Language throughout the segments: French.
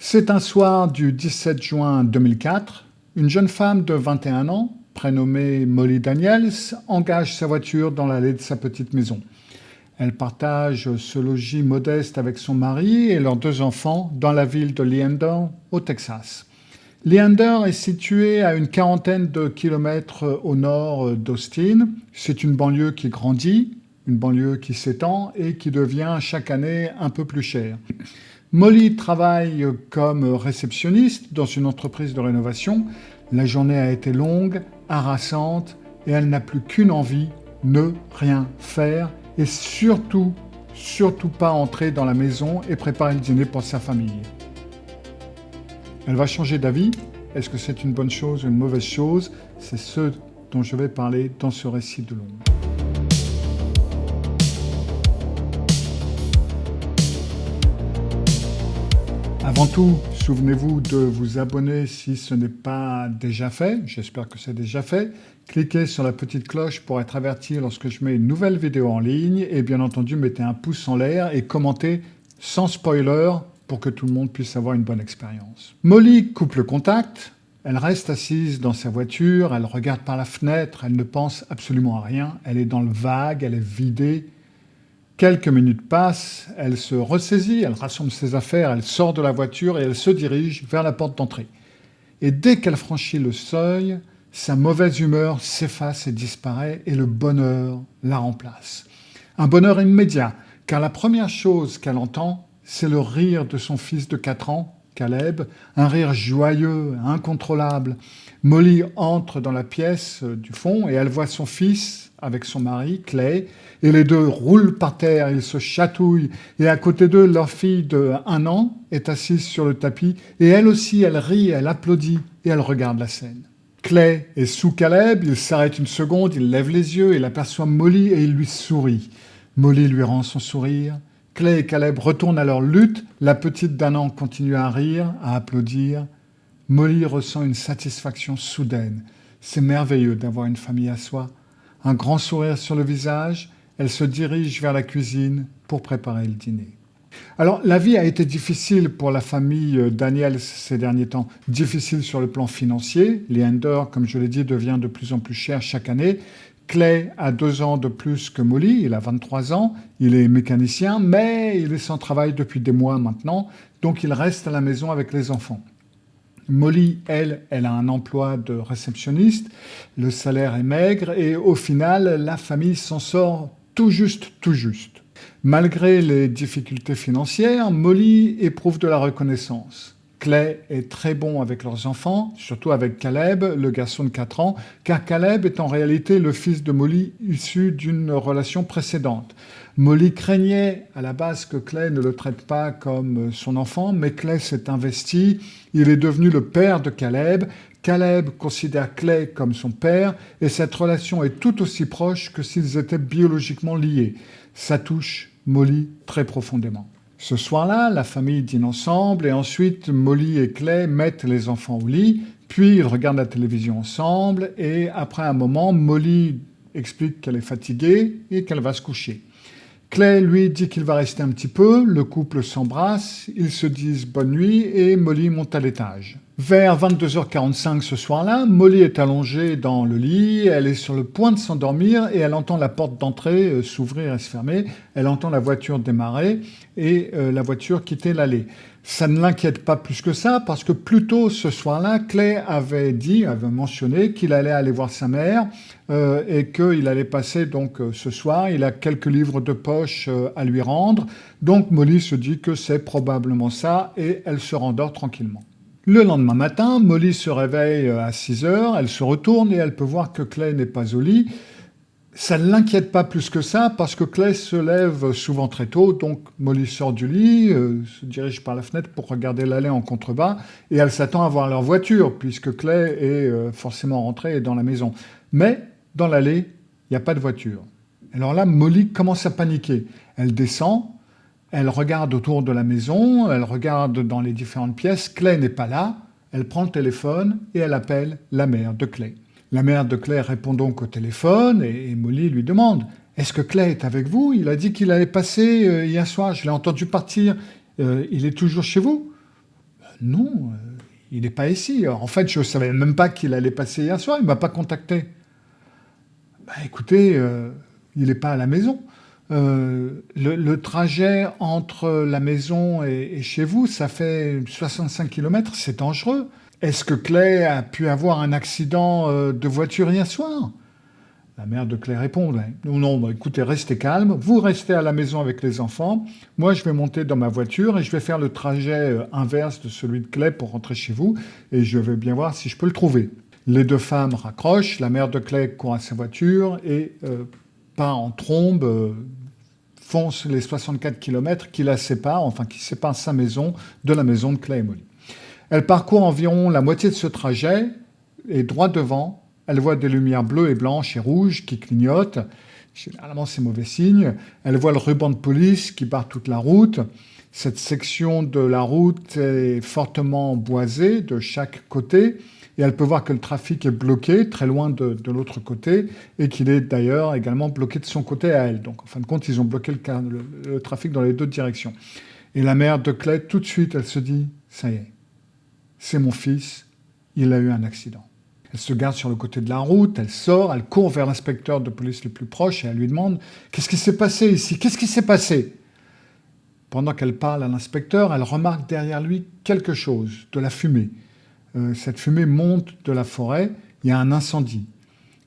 C'est un soir du 17 juin 2004. Une jeune femme de 21 ans, prénommée Molly Daniels, engage sa voiture dans l'allée de sa petite maison. Elle partage ce logis modeste avec son mari et leurs deux enfants dans la ville de Leander, au Texas. Leander est situé à une quarantaine de kilomètres au nord d'Austin. C'est une banlieue qui grandit, une banlieue qui s'étend et qui devient chaque année un peu plus chère. Molly travaille comme réceptionniste dans une entreprise de rénovation. La journée a été longue, harassante et elle n'a plus qu'une envie, ne rien faire et surtout pas entrer dans la maison et préparer le dîner pour sa famille. Elle va changer d'avis. Est-ce que c'est une bonne chose ou une mauvaise chose? C'est ce dont je vais parler dans ce récit de l'ombre. Avant tout, souvenez-vous de vous abonner si ce n'est pas déjà fait. J'espère que c'est déjà fait. Cliquez sur la petite cloche pour être averti lorsque je mets une nouvelle vidéo en ligne. Et bien entendu, mettez un pouce en l'air et commentez sans spoiler pour que tout le monde puisse avoir une bonne expérience. Molly coupe le contact. Elle reste assise dans sa voiture. Elle regarde par la fenêtre. Elle ne pense absolument à rien. Elle est dans le vague. Elle est vidée. Quelques minutes passent, elle se ressaisit, elle rassemble ses affaires, elle sort de la voiture et elle se dirige vers la porte d'entrée. Et dès qu'elle franchit le seuil, sa mauvaise humeur s'efface et disparaît et le bonheur la remplace. Un bonheur immédiat, car la première chose qu'elle entend, c'est le rire de son fils de 4 ans, Caleb, un rire joyeux, incontrôlable. Molly entre dans la pièce du fond et elle voit son fils avec son mari, Clay, et les deux roulent par terre, ils se chatouillent, et à côté d'eux, leur fille de 1 an est assise sur le tapis, et elle aussi, elle rit, elle applaudit, et elle regarde la scène. Clay est sous Caleb, il s'arrête une seconde, il lève les yeux, il aperçoit Molly et il lui sourit. Molly lui rend son sourire. Clay et Caleb retournent à leur lutte, la petite d'1 an continue à rire, à applaudir. Molly ressent une satisfaction soudaine. C'est merveilleux d'avoir une famille à soi. Un grand sourire sur le visage, elle se dirige vers la cuisine pour préparer le dîner. Alors, la vie a été difficile pour la famille Daniels ces derniers temps. Difficile sur le plan financier. Leander, comme je l'ai dit, devient de plus en plus cher chaque année. Clay a 2 ans de plus que Molly, il a 23 ans, il est mécanicien, mais il est sans travail depuis des mois maintenant, donc il reste à la maison avec les enfants. Molly, elle a un emploi de réceptionniste, le salaire est maigre et au final, la famille s'en sort tout juste. Malgré les difficultés financières, Molly éprouve de la reconnaissance. Clay est très bon avec leurs enfants, surtout avec Caleb, le garçon de 4 ans, car Caleb est en réalité le fils de Molly issu d'une relation précédente. Molly craignait à la base que Clay ne le traite pas comme son enfant, mais Clay s'est investi, il est devenu le père de Caleb. Caleb considère Clay comme son père et cette relation est tout aussi proche que s'ils étaient biologiquement liés. Ça touche Molly très profondément. Ce soir-là, la famille dîne ensemble et ensuite Molly et Clay mettent les enfants au lit, puis ils regardent la télévision ensemble et après un moment, Molly explique qu'elle est fatiguée et qu'elle va se coucher. Clay lui dit qu'il va rester un petit peu, le couple s'embrasse, ils se disent bonne nuit et Molly monte à l'étage. Vers 22h45 ce soir-là, Molly est allongée dans le lit, elle est sur le point de s'endormir et elle entend la porte d'entrée s'ouvrir et se fermer, elle entend la voiture démarrer et la voiture quitter l'allée. Ça ne l'inquiète pas plus que ça parce que plus tôt ce soir-là, Clay avait mentionné qu'il allait aller voir sa mère et qu'il allait passer donc ce soir. Il a quelques livres de poche à lui rendre. Donc Molly se dit que c'est probablement ça et elle se rendort tranquillement. Le lendemain matin, Molly se réveille à 6h, elle se retourne et elle peut voir que Clay n'est pas au lit. Ça ne l'inquiète pas plus que ça parce que Clay se lève souvent très tôt, donc Molly sort du lit, se dirige par la fenêtre pour regarder l'allée en contrebas et elle s'attend à voir leur voiture puisque Clay est forcément rentré et dans la maison. Mais dans l'allée, il n'y a pas de voiture. Alors là, Molly commence à paniquer. Elle descend, elle regarde autour de la maison, elle regarde dans les différentes pièces, Clay n'est pas là, elle prend le téléphone et elle appelle la mère de Clay. La mère de Clay répond donc au téléphone et Molly lui demande « Est-ce que Clay est avec vous? Il a dit qu'il allait passer hier soir, je l'ai entendu partir. Il est toujours chez vous ?» Non, il n'est pas ici. En fait, je ne savais même pas qu'il allait passer hier soir, il ne m'a pas contacté. Bah, écoutez, il n'est pas à la maison. Le trajet entre la maison et chez vous, ça fait 65 km, c'est dangereux. Est-ce que Clay a pu avoir un accident de voiture hier soir? La mère de Clay répond, non, non, bah, écoutez, restez calme, vous restez à la maison avec les enfants, moi je vais monter dans ma voiture et je vais faire le trajet inverse de celui de Clay pour rentrer chez vous et je vais bien voir si je peux le trouver. Les deux femmes raccrochent, la mère de Clay court à sa voiture et part en trombe, fonce les 64 km qui la séparent, enfin qui séparent sa maison de la maison de Clay et Molly. Elle parcourt environ la moitié de ce trajet et droit devant, elle voit des lumières bleues et blanches et rouges qui clignotent. Généralement, c'est mauvais signe. Elle voit le ruban de police qui barre toute la route. Cette section de la route est fortement boisée de chaque côté et elle peut voir que le trafic est bloqué très loin de l'autre côté et qu'il est d'ailleurs également bloqué de son côté à elle. Donc, en fin de compte, ils ont bloqué le trafic dans les deux directions. Et la mère de Clay, tout de suite, elle se dit « ça y est, c'est mon fils, il a eu un accident ». Elle se garde sur le côté de la route, elle sort, elle court vers l'inspecteur de police le plus proche et elle lui demande « Qu'est-ce qui s'est passé ici? Qu'est-ce qui s'est passé ?» Pendant qu'elle parle à l'inspecteur, elle remarque derrière lui quelque chose, de la fumée. Cette fumée monte de la forêt, il y a un incendie.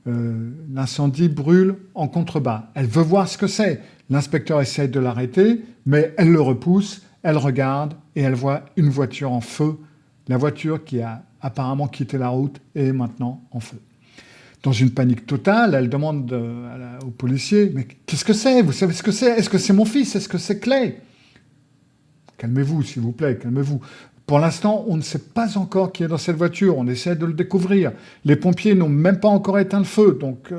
L'incendie brûle en contrebas. Elle veut voir ce que c'est. L'inspecteur essaye de l'arrêter, mais elle le repousse, elle regarde et elle voit une voiture en feu. La voiture qui a apparemment quitté la route et est maintenant en feu. Dans une panique totale, elle demande au policier « Mais qu'est-ce que c'est? Vous savez ce que c'est? Est-ce que c'est mon fils? Est-ce que c'est Clay ?» Calmez-vous, s'il vous plaît, calmez-vous. Pour l'instant, on ne sait pas encore qui est dans cette voiture. On essaie de le découvrir. Les pompiers n'ont même pas encore éteint le feu. Donc,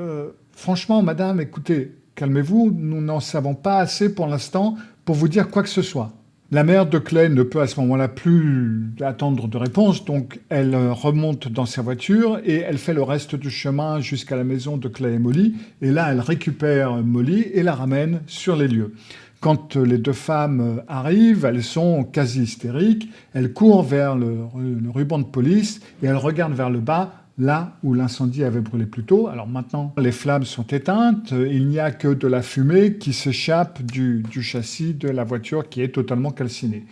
franchement, madame, écoutez, calmez-vous. Nous n'en savons pas assez pour l'instant pour vous dire quoi que ce soit. La mère de Clay ne peut à ce moment-là plus attendre de réponse, donc elle remonte dans sa voiture et elle fait le reste du chemin jusqu'à la maison de Clay et Molly. Et là, elle récupère Molly et la ramène sur les lieux. Quand les deux femmes arrivent, elles sont quasi hystériques. Elles courent vers le ruban de police et elles regardent vers le bas, là où l'incendie avait brûlé plus tôt. Alors maintenant, les flammes sont éteintes, il n'y a que de la fumée qui s'échappe du châssis de la voiture qui est totalement calcinée.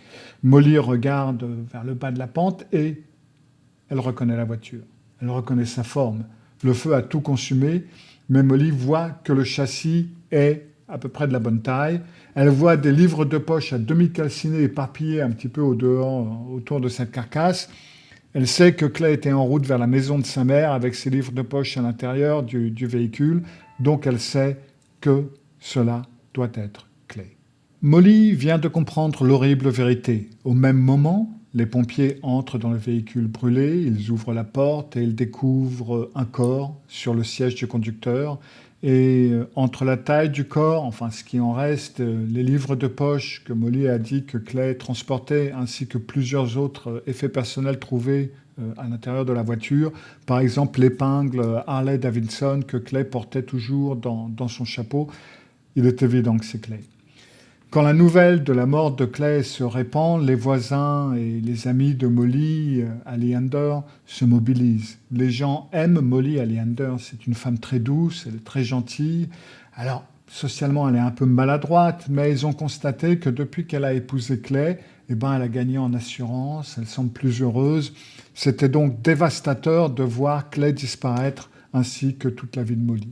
Molly regarde vers le bas de la pente et elle reconnaît la voiture. Elle reconnaît sa forme. Le feu a tout consumé, mais Molly voit que le châssis est à peu près de la bonne taille. Elle voit des livres de poche à demi calcinés éparpillés un petit peu autour de cette carcasse. Elle sait que Clay était en route vers la maison de sa mère avec ses livres de poche à l'intérieur du véhicule, donc elle sait que cela doit être Clay. Molly vient de comprendre l'horrible vérité. Au même moment, les pompiers entrent dans le véhicule brûlé, ils ouvrent la porte et ils découvrent un corps sur le siège du conducteur. Et entre la taille du corps, enfin ce qui en reste, les livres de poche que Molly a dit que Clay transportait, ainsi que plusieurs autres effets personnels trouvés à l'intérieur de la voiture, par exemple l'épingle Harley Davidson que Clay portait toujours dans son chapeau, il est évident que c'est Clay. Quand la nouvelle de la mort de Clay se répand, les voisins et les amis de Molly Aleander se mobilisent. Les gens aiment Molly Aleander, c'est une femme très douce, elle est très gentille. Alors, socialement, elle est un peu maladroite, mais ils ont constaté que depuis qu'elle a épousé Clay, elle a gagné en assurance, elle semble plus heureuse. C'était donc dévastateur de voir Clay disparaître, ainsi que toute la vie de Molly.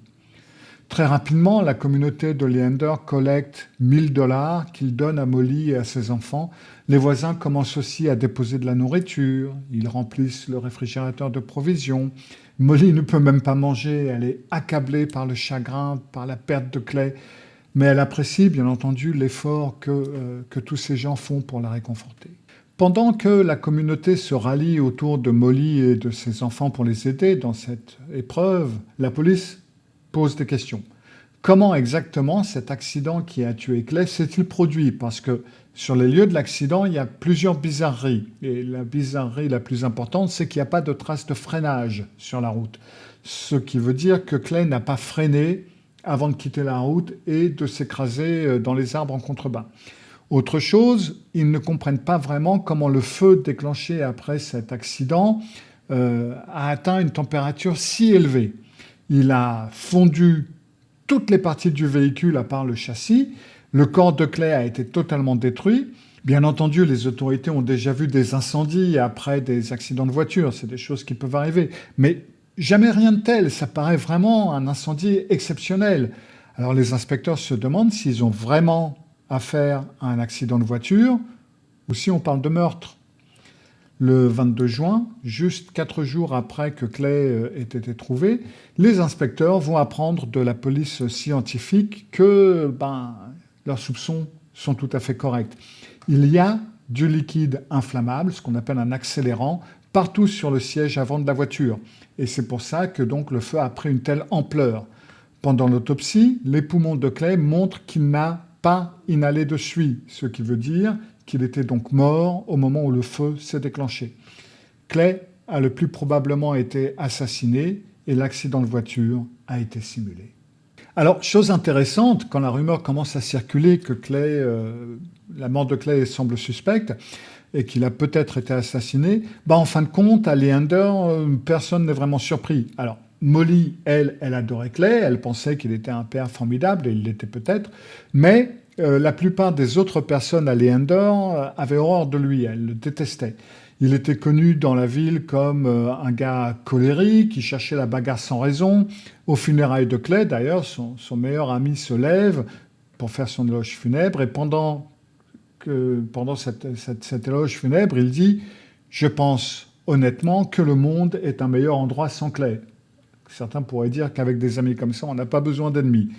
Très rapidement, la communauté de Leander collecte $1000 qu'il donne à Molly et à ses enfants. Les voisins commencent aussi à déposer de la nourriture. Ils remplissent le réfrigérateur de provisions. Molly ne peut même pas manger. Elle est accablée par le chagrin, par la perte de Clay. Mais elle apprécie, bien entendu, l'effort que tous ces gens font pour la réconforter. Pendant que la communauté se rallie autour de Molly et de ses enfants pour les aider dans cette épreuve, la police pose des questions. Comment exactement cet accident qui a tué Clay s'est-il produit? Parce que sur les lieux de l'accident, il y a plusieurs bizarreries. Et la bizarrerie la plus importante, c'est qu'il n'y a pas de traces de freinage sur la route. Ce qui veut dire que Clay n'a pas freiné avant de quitter la route et de s'écraser dans les arbres en contrebas. Autre chose, ils ne comprennent pas vraiment comment le feu déclenché après cet accident a atteint une température si élevée. Il a fondu toutes les parties du véhicule à part le châssis. Le corps de Clay a été totalement détruit. Bien entendu, les autorités ont déjà vu des incendies après des accidents de voiture. C'est des choses qui peuvent arriver. Mais jamais rien de tel. Ça paraît vraiment un incendie exceptionnel. Alors les inspecteurs se demandent s'ils ont vraiment affaire à un accident de voiture ou si on parle de meurtre. Le 22 juin, juste 4 jours après que Clay ait été trouvé, les inspecteurs vont apprendre de la police scientifique que leurs soupçons sont tout à fait corrects. Il y a du liquide inflammable, ce qu'on appelle un accélérant, partout sur le siège avant de la voiture. Et c'est pour ça que donc le feu a pris une telle ampleur. Pendant l'autopsie, les poumons de Clay montrent qu'il n'a pas inhalé de suie, ce qui veut dire qu'il était donc mort au moment où le feu s'est déclenché. Clay a le plus probablement été assassiné et l'accident de voiture a été simulé. Alors, chose intéressante, quand la rumeur commence à circuler que la mort de Clay semble suspecte et qu'il a peut-être été assassiné, en fin de compte, à Leander, personne n'est vraiment surpris. Alors, Molly, elle adorait Clay, elle pensait qu'il était un père formidable, et il l'était peut-être, mais la plupart des autres personnes à Leander avaient horreur de lui, elles le détestaient. Il était connu dans la ville comme un gars colérique, qui cherchait la bagarre sans raison. Aux funérailles de Clay, d'ailleurs, son meilleur ami se lève pour faire son éloge funèbre, et pendant cet éloge funèbre, il dit « Je pense honnêtement que le monde est un meilleur endroit sans Clay ». Certains pourraient dire qu'avec des amis comme ça, on n'a pas besoin d'ennemis.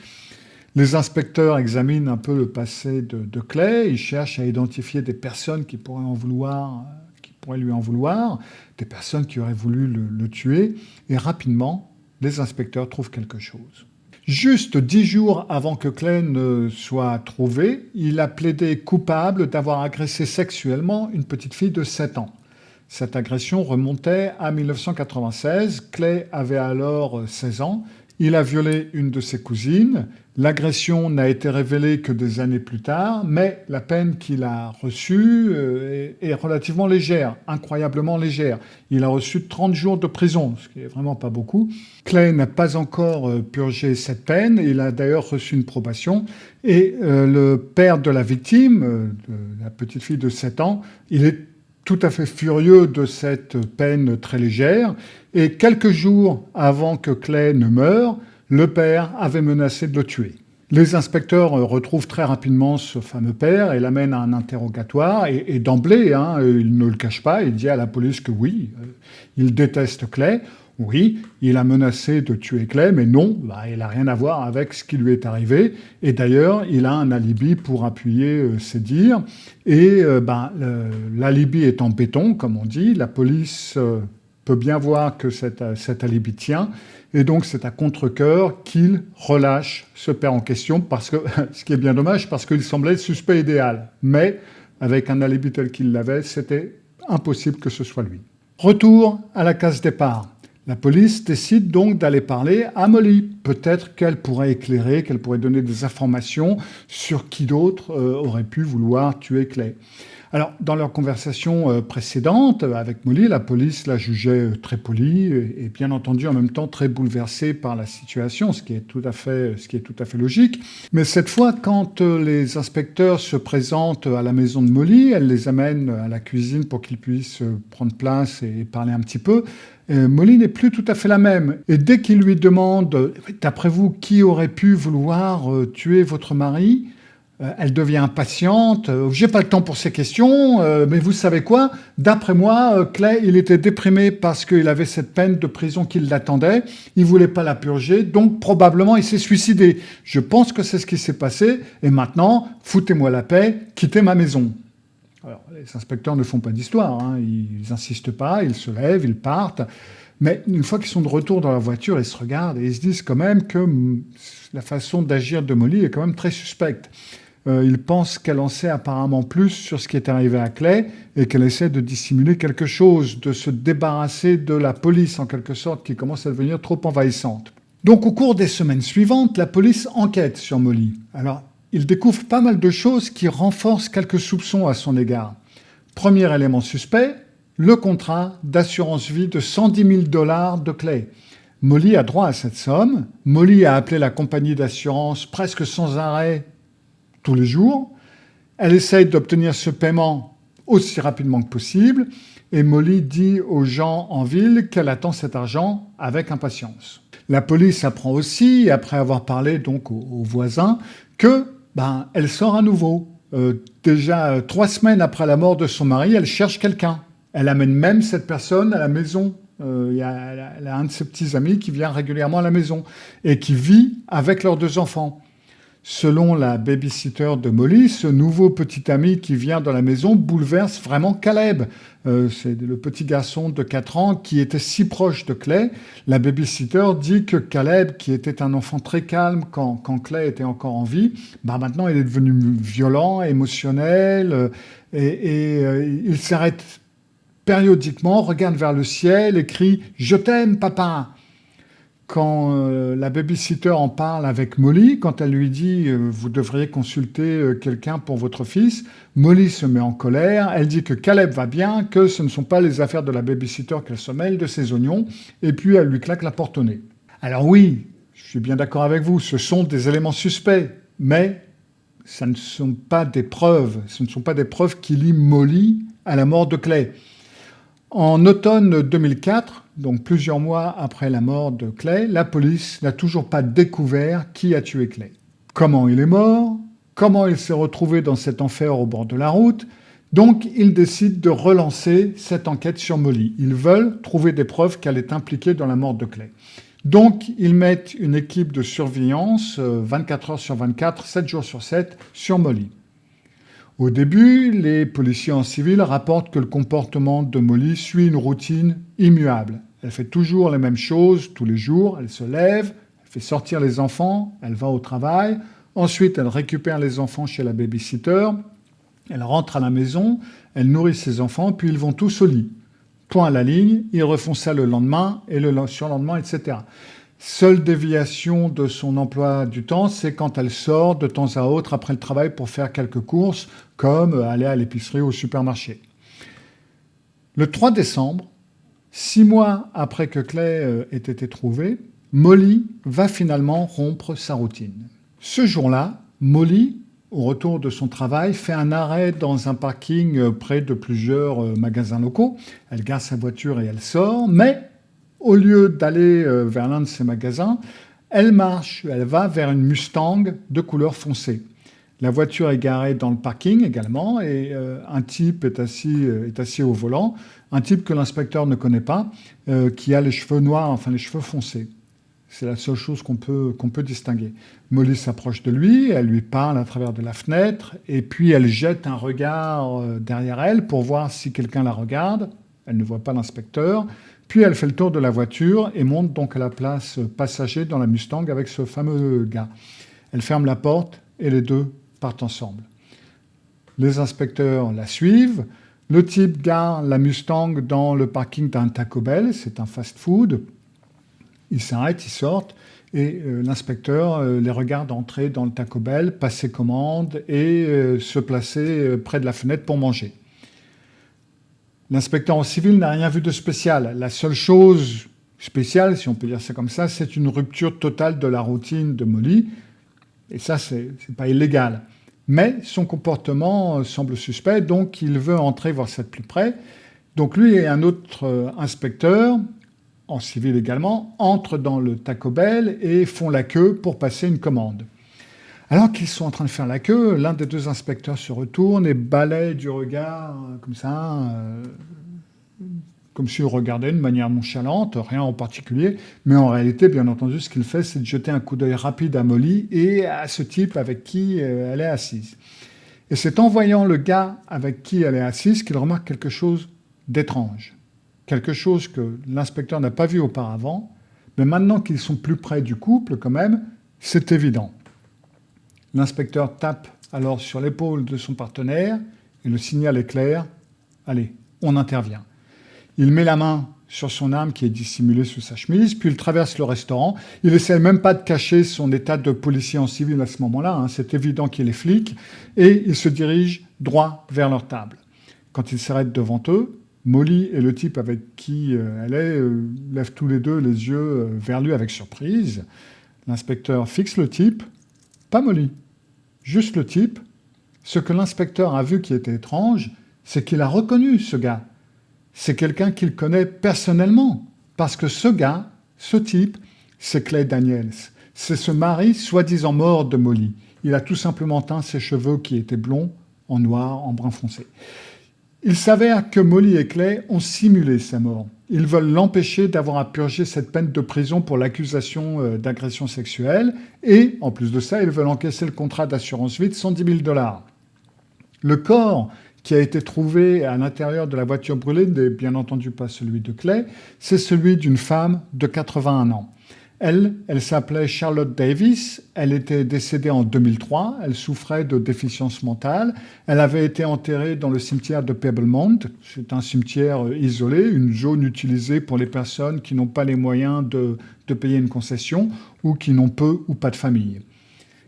Les inspecteurs examinent un peu le passé de Clay, ils cherchent à identifier des personnes qui pourraient lui en vouloir, des personnes qui auraient voulu le tuer, et rapidement, les inspecteurs trouvent quelque chose. Juste 10 jours avant que Clay ne soit trouvé, il a plaidé coupable d'avoir agressé sexuellement une petite fille de 7 ans. Cette agression remontait à 1996. Clay avait alors 16 ans. Il a violé une de ses cousines. L'agression n'a été révélée que des années plus tard, mais la peine qu'il a reçue est relativement légère, incroyablement légère. Il a reçu 30 jours de prison, ce qui n'est vraiment pas beaucoup. Clay n'a pas encore purgé cette peine. Il a d'ailleurs reçu une probation. Et le père de la victime, de la petite fille de 7 ans, il est tout à fait furieux de cette peine très légère. Et quelques jours avant que Clay ne meure, le père avait menacé de le tuer. Les inspecteurs retrouvent très rapidement ce fameux père et l'amènent à un interrogatoire. Et d'emblée, il ne le cache pas, il dit à la police que oui, il déteste Clay. Oui, il a menacé de tuer Clay, mais non, il n'a rien à voir avec ce qui lui est arrivé. Et d'ailleurs, il a un alibi pour appuyer ses dires. Et l'alibi est en béton, comme on dit. La police peut bien voir que cet alibi tient. Et donc, c'est à contre-cœur qu'il relâche ce père en question, parce que, ce qui est bien dommage, parce qu'il semblait suspect idéal. Mais, avec un alibi tel qu'il l'avait, c'était impossible que ce soit lui. Retour à la case départ. La police décide donc d'aller parler à Molly. Peut-être qu'elle pourrait éclairer, qu'elle pourrait donner des informations sur qui d'autre aurait pu vouloir tuer Clay. Alors, dans leur conversation précédente avec Molly, la police la jugeait très polie et bien entendu en même temps très bouleversée par la situation, ce qui est tout à fait logique. Mais cette fois, quand les inspecteurs se présentent à la maison de Molly, elle les amène à la cuisine pour qu'ils puissent prendre place et parler un petit peu. Molly n'est plus tout à fait la même. Et dès qu'il lui demande « D'après vous, qui aurait pu vouloir tuer votre mari ?» Elle devient impatiente. « J'ai pas le temps pour ces questions, mais vous savez quoi? D'après moi, Clay, il était déprimé parce qu'il avait cette peine de prison qui l'attendait. Il voulait pas la purger, donc probablement il s'est suicidé. Je pense que c'est ce qui s'est passé. Et maintenant, foutez-moi la paix, quittez ma maison. » Alors, les inspecteurs ne font pas d'histoire, ils n'insistent pas, ils se lèvent, ils partent. Mais une fois qu'ils sont de retour dans la voiture, ils se regardent et ils se disent quand même que la façon d'agir de Molly est quand même très suspecte. Ils pensent qu'elle en sait apparemment plus sur ce qui est arrivé à Clay et qu'elle essaie de dissimuler quelque chose, de se débarrasser de la police en quelque sorte qui commence à devenir trop envahissante. Donc au cours des semaines suivantes, la police enquête sur Molly. Alors, il découvre pas mal de choses qui renforcent quelques soupçons à son égard. Premier élément suspect, le contrat d'assurance vie de 110 000 $ de Clay. Molly a droit à cette somme. Molly a appelé la compagnie d'assurance presque sans arrêt tous les jours. Elle essaye d'obtenir ce paiement aussi rapidement que possible et Molly dit aux gens en ville qu'elle attend cet argent avec impatience. La police apprend aussi, après avoir parlé donc aux voisins, que elle sort à nouveau. Déjà 3 semaines après la mort de son mari, elle cherche quelqu'un. Elle amène même cette personne à la maison. Elle a un de ses petits amis qui vient régulièrement à la maison et qui vit avec leurs 2 enfants. Selon la babysitter de Molly, ce nouveau petit ami qui vient dans la maison bouleverse vraiment Caleb. C'est le petit garçon de 4 ans qui était si proche de Clay. La babysitter dit que Caleb, qui était un enfant très calme quand Clay était encore en vie, maintenant il est devenu violent, émotionnel et il s'arrête périodiquement, regarde vers le ciel et crie « Je t'aime, papa !» Quand la babysitter en parle avec Molly, quand elle lui dit « Vous devriez consulter quelqu'un pour votre fils », Molly se met en colère, elle dit que Caleb va bien, que ce ne sont pas les affaires de la babysitter qu'elle se mêle de ses oignons, et puis elle lui claque la porte au nez. Alors oui, je suis bien d'accord avec vous, ce sont des éléments suspects, mais ce ne sont pas des preuves qui lient Molly à la mort de Clay. En automne 2004, donc plusieurs mois après la mort de Clay, la police n'a toujours pas découvert qui a tué Clay. Comment il est mort? Comment il s'est retrouvé dans cet enfer au bord de la route? Donc, ils décident de relancer cette enquête sur Molly. Ils veulent trouver des preuves qu'elle est impliquée dans la mort de Clay. Donc, ils mettent une équipe de surveillance 24 heures sur 24, 7 jours sur 7 sur Molly. Au début, les policiers en civil rapportent que le comportement de Molly suit une routine immuable. Elle fait toujours les mêmes choses tous les jours. Elle se lève, elle fait sortir les enfants, elle va au travail. Ensuite, elle récupère les enfants chez la babysitter. Elle rentre à la maison, elle nourrit ses enfants, puis ils vont tous au lit. Point à la ligne, ils refont ça le lendemain et le surlendemain, etc. Seule déviation de son emploi du temps, c'est quand elle sort de temps à autre après le travail pour faire quelques courses, comme aller à l'épicerie ou au supermarché. Le 3 décembre, 6 mois après que Clay ait été trouvée, Molly va finalement rompre sa routine. Ce jour-là, Molly, au retour de son travail, fait un arrêt dans un parking près de plusieurs magasins locaux. Elle gare sa voiture et elle sort, mais au lieu d'aller vers l'un de ces magasins, elle va vers une Mustang de couleur foncée. La voiture est garée dans le parking également et un type est assis au volant, un type que l'inspecteur ne connaît pas, qui a les cheveux noirs, enfin les cheveux foncés. C'est la seule chose qu'on peut distinguer. Molly s'approche de lui, elle lui parle à travers de la fenêtre et puis elle jette un regard derrière elle pour voir si quelqu'un la regarde. Elle ne voit pas l'inspecteur. Puis elle fait le tour de la voiture et monte donc à la place passager dans la Mustang avec ce fameux gars. Elle ferme la porte et les deux partent ensemble. Les inspecteurs la suivent. Le type gare la Mustang dans le parking d'un Taco Bell, c'est un fast-food. Ils s'arrêtent, ils sortent et l'inspecteur les regarde entrer dans le Taco Bell, passer commande et se placer près de la fenêtre pour manger. L'inspecteur en civil n'a rien vu de spécial. La seule chose spéciale, si on peut dire ça comme ça, c'est une rupture totale de la routine de Molly. Et ça, c'est pas illégal. Mais son comportement semble suspect, donc il veut entrer voir ça de plus près. Donc lui et un autre inspecteur, en civil également, entrent dans le Taco Bell et font la queue pour passer une commande. Alors qu'ils sont en train de faire la queue, l'un des deux inspecteurs se retourne et balaye du regard, comme ça, comme s'il regardait de manière nonchalante, rien en particulier. Mais en réalité, bien entendu, ce qu'il fait, c'est de jeter un coup d'œil rapide à Molly et à ce type avec qui elle est assise. Et c'est en voyant le gars avec qui elle est assise qu'il remarque quelque chose d'étrange. Quelque chose que l'inspecteur n'a pas vu auparavant, mais maintenant qu'ils sont plus près du couple, quand même, c'est évident. L'inspecteur tape alors sur l'épaule de son partenaire et le signal est clair. Allez, on intervient. Il met la main sur son arme qui est dissimulée sous sa chemise, puis il traverse le restaurant. Il n'essaie même pas de cacher son état de policier en civil à ce moment-là, hein. C'est évident qu'il est flic, et il se dirige droit vers leur table. Quand il s'arrête devant eux, Molly et le type avec qui elle est lèvent tous les deux les yeux vers lui avec surprise. L'inspecteur fixe le type, pas Molly, juste le type. Ce que l'inspecteur a vu qui était étrange, c'est qu'il a reconnu ce gars. C'est quelqu'un qu'il connaît personnellement, parce que ce gars, ce type, c'est Clay Daniels. C'est ce mari soi-disant mort de Molly. Il a tout simplement teint ses cheveux qui étaient blonds en noir, en brun foncé. Il s'avère que Molly et Clay ont simulé sa mort. Ils veulent l'empêcher d'avoir à purger cette peine de prison pour l'accusation d'agression sexuelle et, en plus de ça, ils veulent encaisser le contrat d'assurance vie de 110 000 $. Le corps qui a été trouvé à l'intérieur de la voiture brûlée n'est bien entendu pas celui de Clay, c'est celui d'une femme de 81 ans. Elle s'appelait Charlotte Davis, elle était décédée en 2003, elle souffrait de déficience mentale, elle avait été enterrée dans le cimetière de Pebblemont, c'est un cimetière isolé, une zone utilisée pour les personnes qui n'ont pas les moyens de payer une concession ou qui n'ont peu ou pas de famille.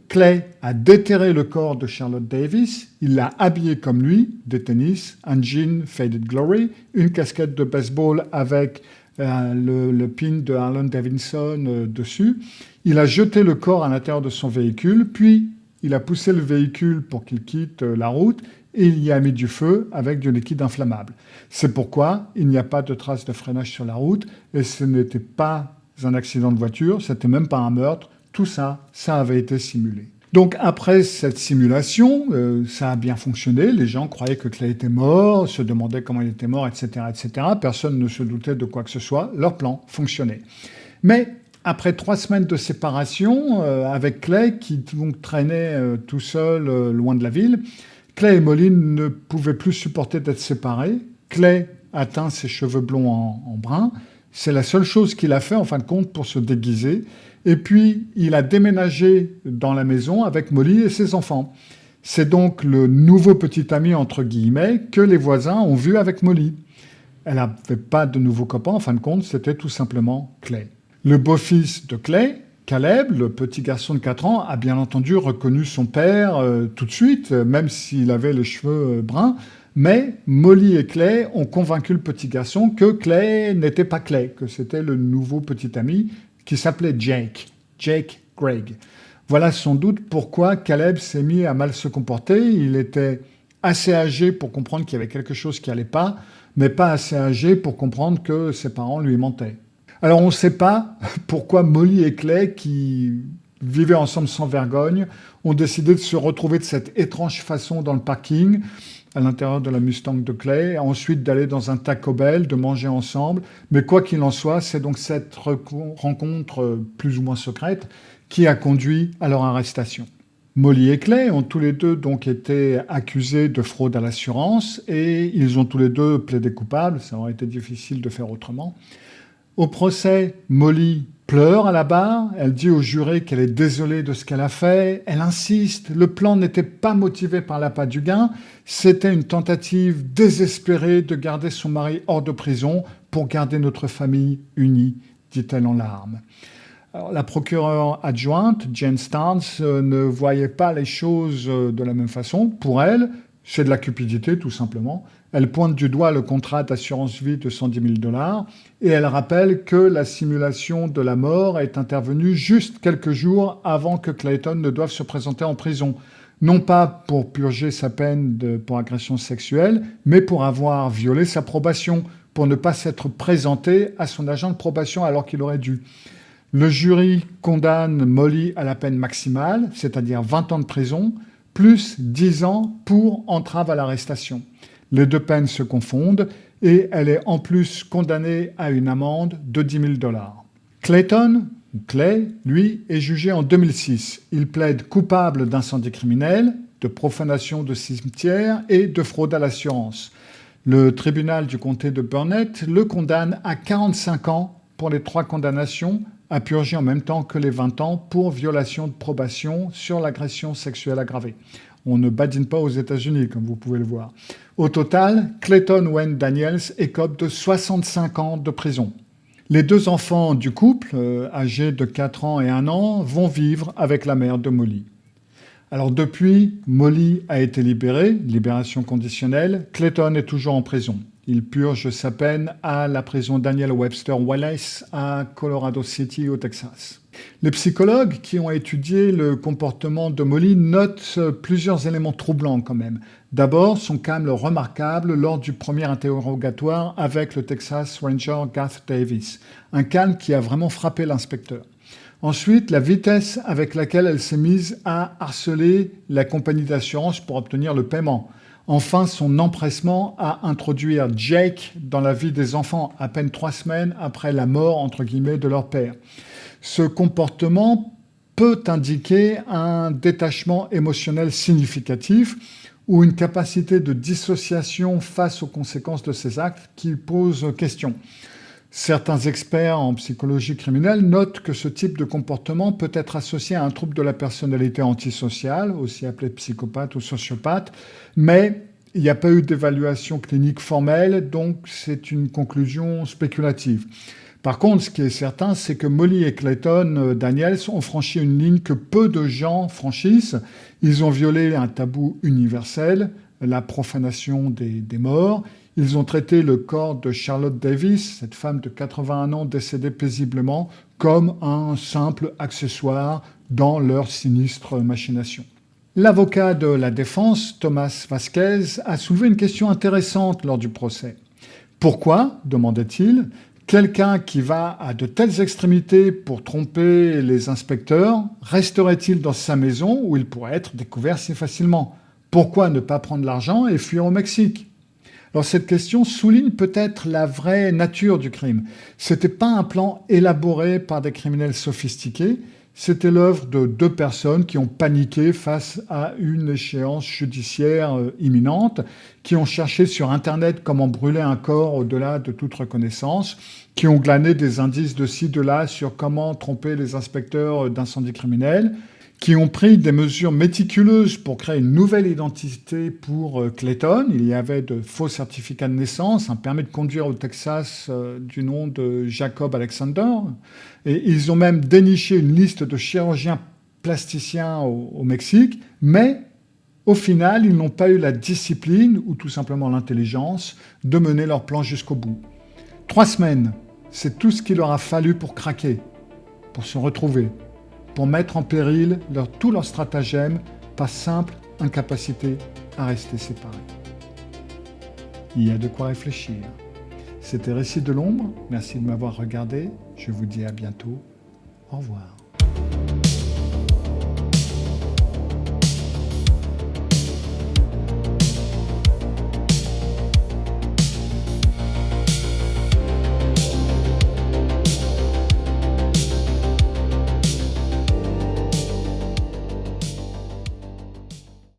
Clay a déterré le corps de Charlotte Davis, il l'a habillée comme lui, des tennis, un jean Faded Glory, une casquette de baseball avec le pin de Harlan Davidson dessus. Il a jeté le corps à l'intérieur de son véhicule, puis il a poussé le véhicule pour qu'il quitte la route et il y a mis du feu avec du liquide inflammable. C'est pourquoi il n'y a pas de traces de freinage sur la route et ce n'était pas un accident de voiture, c'était même pas un meurtre. Tout ça, ça avait été simulé. Donc après cette simulation, ça a bien fonctionné. Les gens croyaient que Clay était mort, se demandaient comment il était mort, etc., etc. Personne ne se doutait de quoi que ce soit. Leur plan fonctionnait. Mais après 3 semaines de séparation avec Clay, qui donc traînait tout seul loin de la ville, Clay et Molly ne pouvaient plus supporter d'être séparés. Clay a teint ses cheveux blonds en brun. C'est la seule chose qu'il a fait en fin de compte pour se déguiser. Et puis, il a déménagé dans la maison avec Molly et ses enfants. C'est donc le nouveau petit ami, entre guillemets, que les voisins ont vu avec Molly. Elle n'avait pas de nouveau copain, en fin de compte, c'était tout simplement Clay. Le beau-fils de Clay, Caleb, le petit garçon de 4 ans, a bien entendu reconnu son père tout de suite, même s'il avait les cheveux bruns. Mais Molly et Clay ont convaincu le petit garçon que Clay n'était pas Clay, que c'était le nouveau petit ami qui s'appelait Jake Gregg. Voilà sans doute pourquoi Caleb s'est mis à mal se comporter. Il était assez âgé pour comprendre qu'il y avait quelque chose qui n'allait pas, mais pas assez âgé pour comprendre que ses parents lui mentaient. Alors on ne sait pas pourquoi Molly et Clay, qui vivaient ensemble sans vergogne, ont décidé de se retrouver de cette étrange façon dans le parking, à l'intérieur de la Mustang de Clay, ensuite d'aller dans un Taco Bell, de manger ensemble. Mais quoi qu'il en soit, c'est donc cette rencontre plus ou moins secrète qui a conduit à leur arrestation. Molly et Clay ont tous les deux donc été accusés de fraude à l'assurance et ils ont tous les deux plaidé coupables, ça aurait été difficile de faire autrement. Au procès, Molly pleure à la barre, elle dit au juré qu'elle est désolée de ce qu'elle a fait, elle insiste, le plan n'était pas motivé par l'appât du gain, c'était une tentative désespérée de garder son mari hors de prison pour garder notre famille unie, dit-elle en larmes. Alors, la procureure adjointe, Jane Starnes, ne voyait pas les choses de la même façon. Pour elle, c'est de la cupidité tout simplement. Elle pointe du doigt le contrat d'assurance vie de 110 000 $ et elle rappelle que la simulation de la mort est intervenue juste quelques jours avant que Clayton ne doive se présenter en prison. Non pas pour purger sa peine pour agression sexuelle, mais pour avoir violé sa probation, pour ne pas s'être présenté à son agent de probation alors qu'il aurait dû. Le jury condamne Molly à la peine maximale, c'est-à-dire 20 ans de prison, plus 10 ans pour entrave à l'arrestation. Les deux peines se confondent et elle est en plus condamnée à une amende de 10 000 $. Clayton, ou Clay, lui, est jugé en 2006. Il plaide coupable d'incendie criminel, de profanation de cimetière et de fraude à l'assurance. Le tribunal du comté de Burnett le condamne à 45 ans pour les 3 condamnations, à purger en même temps que les 20 ans pour violation de probation sur l'agression sexuelle aggravée. On ne badine pas aux États-Unis, comme vous pouvez le voir. Au total, Clayton Wayne Daniels écope de 65 ans de prison. Les deux enfants du couple, âgés de 4 ans et 1 an, vont vivre avec la mère de Molly. Alors depuis, Molly a été libérée, libération conditionnelle. Clayton est toujours en prison. Il purge sa peine à la prison Daniel Webster Wallace à Colorado City au Texas. Les psychologues qui ont étudié le comportement de Molly notent plusieurs éléments troublants quand même. D'abord, son calme remarquable lors du premier interrogatoire avec le Texas Ranger Garth Davis. Un calme qui a vraiment frappé l'inspecteur. Ensuite, la vitesse avec laquelle elle s'est mise à harceler la compagnie d'assurance pour obtenir le paiement. Enfin, son empressement à introduire Jake dans la vie des enfants à peine 3 semaines après la mort, entre guillemets, de leur père. Ce comportement peut indiquer un détachement émotionnel significatif ou une capacité de dissociation face aux conséquences de ces actes qui pose question. Certains experts en psychologie criminelle notent que ce type de comportement peut être associé à un trouble de la personnalité antisociale, aussi appelé psychopathe ou sociopathe, mais il n'y a pas eu d'évaluation clinique formelle, donc c'est une conclusion spéculative. Par contre, ce qui est certain, c'est que Molly et Clayton Daniels ont franchi une ligne que peu de gens franchissent. Ils ont violé un tabou universel, la profanation des morts. Ils ont traité le corps de Charlotte Davis, cette femme de 81 ans décédée paisiblement, comme un simple accessoire dans leur sinistre machination. L'avocat de la défense, Thomas Vasquez, a soulevé une question intéressante lors du procès. Pourquoi, demandait-il, quelqu'un qui va à de telles extrémités pour tromper les inspecteurs resterait-il dans sa maison où il pourrait être découvert si facilement? Pourquoi ne pas prendre l'argent et fuir au Mexique? Alors cette question souligne peut-être la vraie nature du crime. C'était pas un plan élaboré par des criminels sophistiqués, c'était l'œuvre de 2 personnes qui ont paniqué face à une échéance judiciaire imminente, qui ont cherché sur Internet comment brûler un corps au-delà de toute reconnaissance, qui ont glané des indices de ci, de là sur comment tromper les inspecteurs d'incendie criminel, qui ont pris des mesures méticuleuses pour créer une nouvelle identité pour Clayton. Il y avait de faux certificats de naissance, un permis de conduire au Texas du nom de Jacob Alexander. Et ils ont même déniché une liste de chirurgiens plasticiens au Mexique, mais au final, ils n'ont pas eu la discipline ou tout simplement l'intelligence de mener leur plan jusqu'au bout. 3 semaines, c'est tout ce qu'il leur a fallu pour craquer, pour se retrouver, pour mettre en péril tout leur stratagème par simple incapacité à rester séparés. Il y a de quoi réfléchir. C'était Récits de l'ombre, merci de m'avoir regardé, je vous dis à bientôt, au revoir.